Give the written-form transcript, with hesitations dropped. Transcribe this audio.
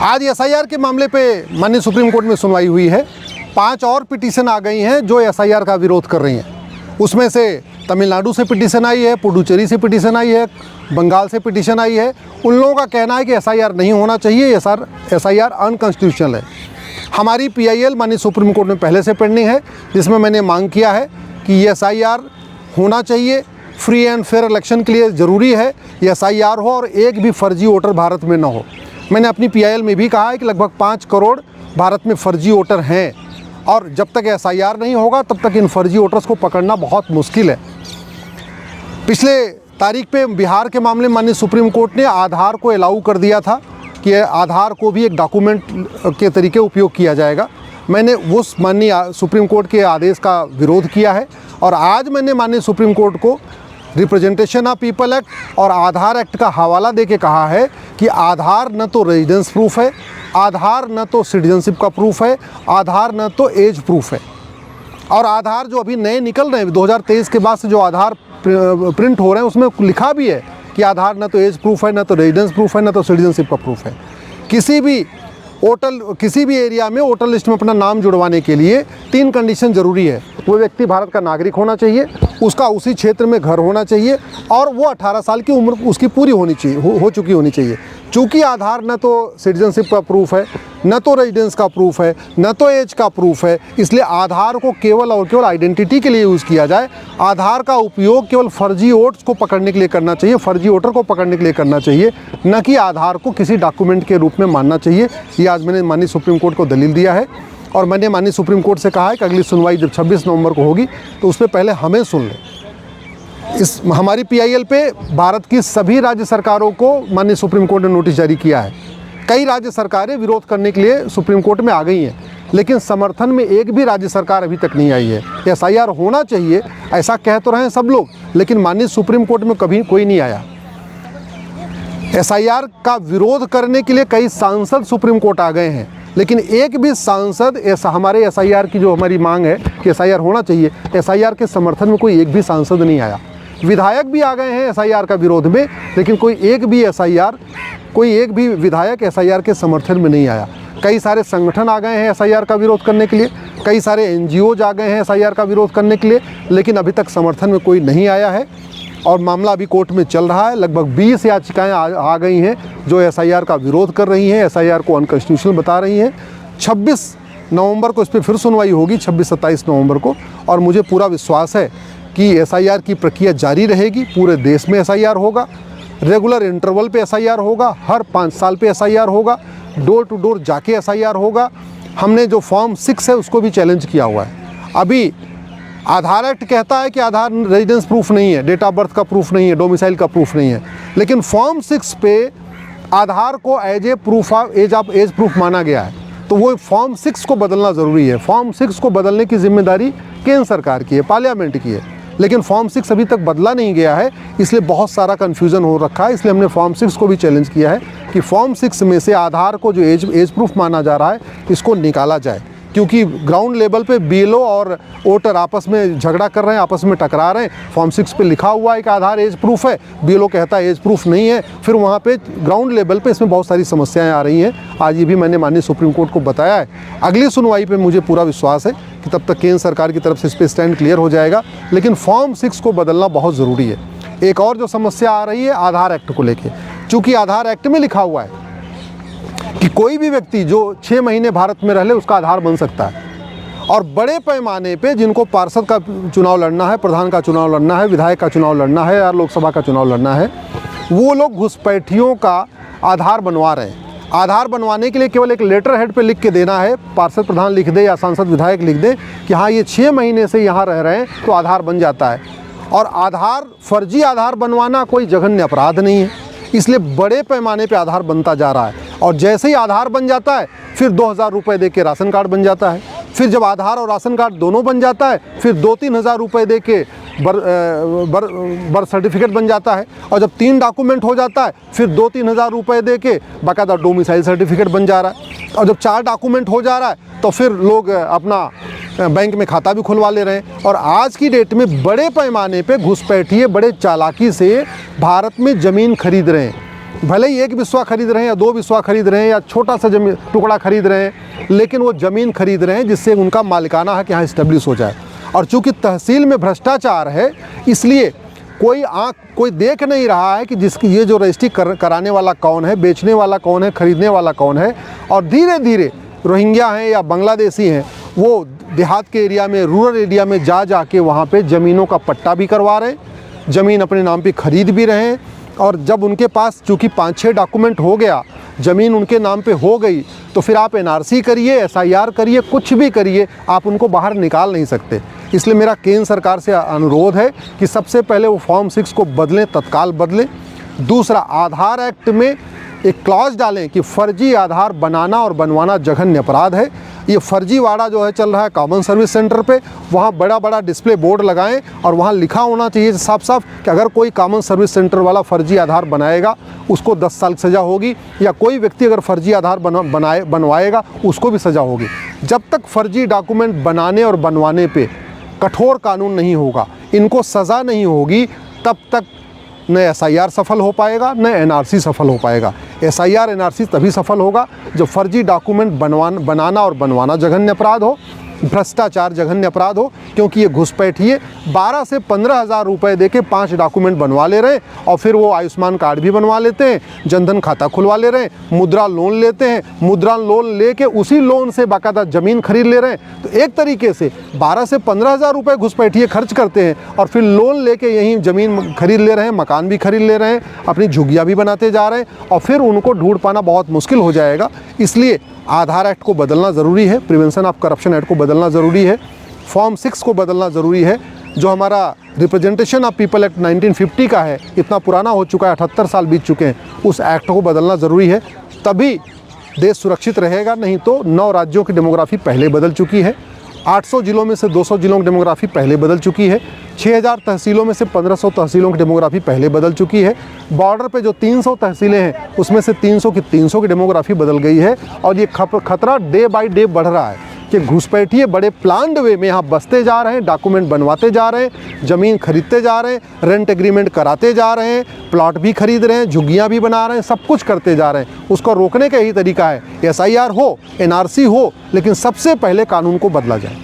आज एसआईआर के मामले पे माननीय सुप्रीम कोर्ट में सुनवाई हुई है। 5 और पिटीशन आ गई हैं जो एसआईआर का विरोध कर रही हैं। उसमें से तमिलनाडु से पिटीशन आई है, पुडुचेरी से पिटीशन आई है, बंगाल से पिटीशन आई है। उन लोगों का कहना है कि एसआईआर नहीं होना चाहिए, एसआईआर अनकॉन्स्टिट्यूशनल है। हमारी पीआईएल माननीय सुप्रीम कोर्ट में पहले से पेंडिंग है, जिसमें मैंने मांग किया है कि ये एसआईआर होना चाहिए। फ्री एंड फेयर इलेक्शन के लिए ज़रूरी है ये एसआईआर हो और एक भी फर्जी वोटर भारत में ना हो। मैंने अपनी पीआईएल में भी कहा है कि लगभग 5 करोड़ भारत में फर्जी वोटर हैं और जब तक एसआईआर नहीं होगा तब तक इन फर्जी वोटर्स को पकड़ना बहुत मुश्किल है। पिछले तारीख पे बिहार के मामले में माननीय सुप्रीम कोर्ट ने आधार को अलाउ कर दिया था कि आधार को भी एक डॉक्यूमेंट के तरीके उपयोग किया जाएगा। मैंने उस माननीय सुप्रीम कोर्ट के आदेश का विरोध किया है और आज मैंने माननीय सुप्रीम कोर्ट को रिप्रेजेंटेशन ऑफ पीपल एक्ट और आधार एक्ट का हवाला देके कहा है कि आधार न तो रेजिडेंस प्रूफ है, आधार न तो सिटीजनशिप का प्रूफ है, आधार न तो एज प्रूफ है। और आधार जो अभी नए निकल रहे हैं 2023 के बाद से जो आधार प्रिंट हो रहे हैं उसमें लिखा भी है कि आधार न तो एज प्रूफ है, न तो रेजिडेंस प्रूफ है, न तो सिटीजनशिप का प्रूफ है। किसी भी एरिया में वोटर लिस्ट में अपना नाम जुड़वाने के लिए 3 कंडीशन ज़रूरी है। वो व्यक्ति भारत का नागरिक होना चाहिए, उसका उसी क्षेत्र में घर होना चाहिए और वो 18 साल की उम्र उसकी पूरी होनी चाहिए, हो चुकी होनी चाहिए। चूँकि आधार न तो सिटीजनशिप का प्रूफ है, न तो रेजिडेंस का प्रूफ है, न तो एज का प्रूफ है, इसलिए आधार को केवल और केवल आइडेंटिटी के लिए यूज़ किया जाए। आधार का उपयोग केवल फर्जी वोट्स को पकड़ने के लिए करना चाहिए, फर्जी वोटर को पकड़ने के लिए करना चाहिए, न कि आधार को किसी डॉक्यूमेंट के रूप में मानना चाहिए। ये आज मैंने माननीय सुप्रीम कोर्ट को दलील दिया है और मैंने माननीय सुप्रीम कोर्ट से कहा है कि अगली सुनवाई जब 26 नवंबर को होगी तो उससे पहले हमें सुन लें। इस हमारी पीआईएल पे भारत की सभी राज्य सरकारों को माननीय सुप्रीम कोर्ट ने नोटिस जारी किया है। कई राज्य सरकारें विरोध करने के लिए सुप्रीम कोर्ट में आ गई हैं, लेकिन समर्थन में एक भी राज्य सरकार अभी तक नहीं आई है। एसआईआर होना चाहिए ऐसा कह तो रहे हैं सब लोग, लेकिन माननीय सुप्रीम कोर्ट में कभी कोई नहीं आया। एसआईआर का विरोध करने के लिए कई सांसद सुप्रीम कोर्ट आ गए हैं, लेकिन एक भी सांसद हमारे एसआईआर की जो हमारी मांग है कि एसआईआर होना चाहिए, एसआईआर के समर्थन में कोई एक भी सांसद नहीं आया। विधायक भी आ गए हैं एसआईआर का विरोध में, लेकिन कोई एक भी विधायक एसआईआर के समर्थन में नहीं आया। कई सारे संगठन आ गए हैं एसआईआर का विरोध करने के लिए, कई सारे एनजीओज आ गए हैं एसआईआर का विरोध करने के लिए, लेकिन अभी तक समर्थन में कोई नहीं आया है और मामला अभी कोर्ट में चल रहा है। लगभग 20 याचिकाएँ आ गई हैं जो एसआईआर का विरोध कर रही हैं, एसआईआर को अनकॉन्स्टिट्यूशनल बता रही हैं। 26 नवंबर को इस पर फिर सुनवाई होगी, 26-27 नवंबर को, और मुझे पूरा विश्वास है कि एसआईआर की प्रक्रिया जारी रहेगी। पूरे देश में एसआईआर होगा, रेगुलर इंटरवल पे एसआईआर होगा, हर 5 साल पे एसआईआर होगा, डोर टू डोर जाके एसआईआर होगा। हमने जो फॉर्म 6 है उसको भी चैलेंज किया हुआ है। अभी आधार एक्ट कहता है कि आधार रेजिडेंस प्रूफ नहीं है, डेट ऑफ बर्थ का प्रूफ नहीं है, डोमिसाइल का प्रूफ नहीं है, लेकिन फॉर्म 6 पे आधार को as a proof of age proof माना गया है। तो वो फॉर्म 6 को बदलना ज़रूरी है। फॉर्म 6 को बदलने की जिम्मेदारी केंद्र सरकार की है, पार्लियामेंट की है, लेकिन फॉर्म 6 अभी तक बदला नहीं गया है, इसलिए बहुत सारा कन्फ्यूज़न हो रखा है। इसलिए हमने फॉर्म 6 को भी चैलेंज किया है कि फॉर्म 6 में से आधार को जो एज प्रूफ माना जा रहा है इसको निकाला जाए, क्योंकि ग्राउंड लेवल पे बीएलओ और वोटर आपस में झगड़ा कर रहे हैं, आपस में टकरा रहे हैं। फॉर्म 6 पे लिखा हुआ है कि आधार एज प्रूफ है, बीएलओ कहता है एज प्रूफ नहीं है, फिर वहाँ पे ग्राउंड लेवल पे इसमें बहुत सारी समस्याएं आ रही हैं। आज ये भी मैंने माननीय सुप्रीम कोर्ट को बताया है। अगली सुनवाई पे मुझे पूरा विश्वास है कि तब तक केंद्र सरकार की तरफ से इस पर स्टैंड क्लियर हो जाएगा, लेकिन फॉर्म 6 को बदलना बहुत ज़रूरी है। एक और जो समस्या आ रही है आधार एक्ट को लेके, चूँकि आधार एक्ट में लिखा हुआ है कि कोई भी व्यक्ति जो 6 महीने भारत में रह ले उसका आधार बन सकता है, और बड़े पैमाने पे जिनको पार्षद का चुनाव लड़ना है, प्रधान का चुनाव लड़ना है, विधायक का चुनाव लड़ना है या लोकसभा का चुनाव लड़ना है, वो लोग घुसपैठियों का आधार बनवा रहे हैं। आधार बनवाने के लिए केवल एक लेटर हेड पे लिख के देना है, पार्षद प्रधान लिख दे या सांसद विधायक लिख दे कि हाँ ये 6 महीने से यहाँ रह रहे हैं, तो आधार बन जाता है। और आधार फर्जी आधार बनवाना कोई जघन्य अपराध नहीं है, इसलिए बड़े पैमाने पे आधार बनता जा रहा है। और जैसे ही आधार बन जाता है फिर 2000 रुपये दे के राशन कार्ड बन जाता है, फिर जब आधार और राशन कार्ड दोनों बन जाता है फिर 2-3 हज़ार रुपये दे के बर्थ सर्टिफिकेट बन जाता है, और जब 3 डॉक्यूमेंट हो जाता है फिर 2-3 हज़ार रुपये दे के बाकायदा डोमिसाइल सर्टिफिकेट बन जा रहा है, और जब 4 डॉक्यूमेंट हो जा रहा है तो फिर लोग अपना बैंक में खाता भी खुलवा ले रहे हैं। और आज की डेट में बड़े पैमाने पे घुसपैठिए बड़े चालाकी से भारत में ज़मीन खरीद रहे हैं। भले ही एक बिस्वा खरीद रहे हैं या 2 बिस्वा खरीद रहे हैं या छोटा सा जमीन टुकड़ा खरीद रहे हैं, लेकिन वो ज़मीन खरीद रहे हैं जिससे उनका मालिकाना हक यहाँ इस्टेब्लिश हो जाए। और चूँकि तहसील में भ्रष्टाचार है, इसलिए कोई देख नहीं रहा है कि जिसकी ये जो रजिस्ट्री कराने वाला कौन है, बेचने वाला कौन है, खरीदने वाला कौन है। और धीरे धीरे रोहिंग्या हैं या बांग्लादेशी हैं, वो देहात के एरिया में, रूरल एरिया में जा के वहाँ पे ज़मीनों का पट्टा भी करवा रहे हैं, ज़मीन अपने नाम पे खरीद भी रहे हैं। और जब उनके पास चूँकि 5-6 डॉक्यूमेंट हो गया, ज़मीन उनके नाम पे हो गई, तो फिर आप NRC करिए, SIR करिए, कुछ भी करिए, आप उनको बाहर निकाल नहीं सकते। इसलिए मेरा केंद्र सरकार से अनुरोध है कि सबसे पहले वो फॉर्म 6 को बदलें, तत्काल बदलें। दूसरा, आधार एक्ट में एक क्लॉज डालें कि फर्जी आधार बनाना और बनवाना जघन्य अपराध है। ये फर्जीवाड़ा जो है चल रहा है कॉमन सर्विस सेंटर पे, वहाँ बड़ा डिस्प्ले बोर्ड लगाएं और वहाँ लिखा होना चाहिए साफ साफ कि अगर कोई कॉमन सर्विस सेंटर वाला फर्जी आधार बनाएगा उसको 10 साल सज़ा होगी, या कोई व्यक्ति अगर फर्जी आधार बनवाएगा उसको भी सज़ा होगी। जब तक फर्जी डॉक्यूमेंट बनाने और बनवाने पे कठोर कानून नहीं होगा, इनको सज़ा नहीं होगी, तब तक न SIR सफल हो पाएगा, न NRC सफल हो पाएगा। SIR NRC तभी सफल होगा जब फर्जी डॉक्यूमेंट बनाना और बनवाना जघन्य अपराध हो, भ्रष्टाचार जघन्य अपराध हो। क्योंकि ये घुसपैठिए 12 से 15 हज़ार रुपये दे के 5 डॉक्यूमेंट बनवा ले रहे हैं और फिर वो आयुष्मान कार्ड भी बनवा लेते हैं, जनधन खाता खुलवा ले रहे हैं, मुद्रा लोन लेते हैं, मुद्रा लोन लेके उसी लोन से बाकायदा ज़मीन खरीद ले रहे हैं। तो एक तरीके से 12 से 15 हज़ार रुपये घुसपैठिए खर्च करते हैं और फिर लोन लेके यहीं ज़मीन खरीद ले रहे हैं, मकान भी खरीद ले रहे हैं, अपनी झुग्गियाँ भी बनाते जा रहे हैं और फिर उनको ढूंढ पाना बहुत मुश्किल हो जाएगा। इसलिए आधार एक्ट को बदलना ज़रूरी है, प्रिवेंशन ऑफ करप्शन एक्ट को बदलना ज़रूरी है, फॉर्म 6 को बदलना ज़रूरी है। जो हमारा रिप्रेजेंटेशन ऑफ पीपल एक्ट 1950 का है, इतना पुराना हो चुका है, 78 साल बीत चुके हैं, उस एक्ट को बदलना ज़रूरी है, तभी देश सुरक्षित रहेगा। नहीं तो 9 राज्यों की डेमोग्राफी पहले बदल चुकी है, 800 जिलों में से 200 जिलों की डेमोग्राफी पहले बदल चुकी है, 6000 तहसीलों में से 1500 तहसीलों की डेमोग्राफी पहले बदल चुकी है, बॉर्डर पे जो 300 तहसीलें हैं उसमें से 300 की डेमोग्राफी बदल गई है। और ये खतरा डे बाय डे बढ़ रहा है कि घुसपैठिए बड़े प्लान्ड वे में यहाँ बसते जा रहे हैं, डॉक्यूमेंट बनवाते जा रहे हैं, ज़मीन खरीदते जा रहे हैं, रेंट एग्रीमेंट कराते जा रहे हैं, प्लॉट भी खरीद रहे हैं, झुग्गियाँ भी बना रहे हैं, सब कुछ करते जा रहे हैं। उसको रोकने का यही तरीका है, SIR हो, NRC हो, लेकिन सबसे पहले कानून को बदला जाए।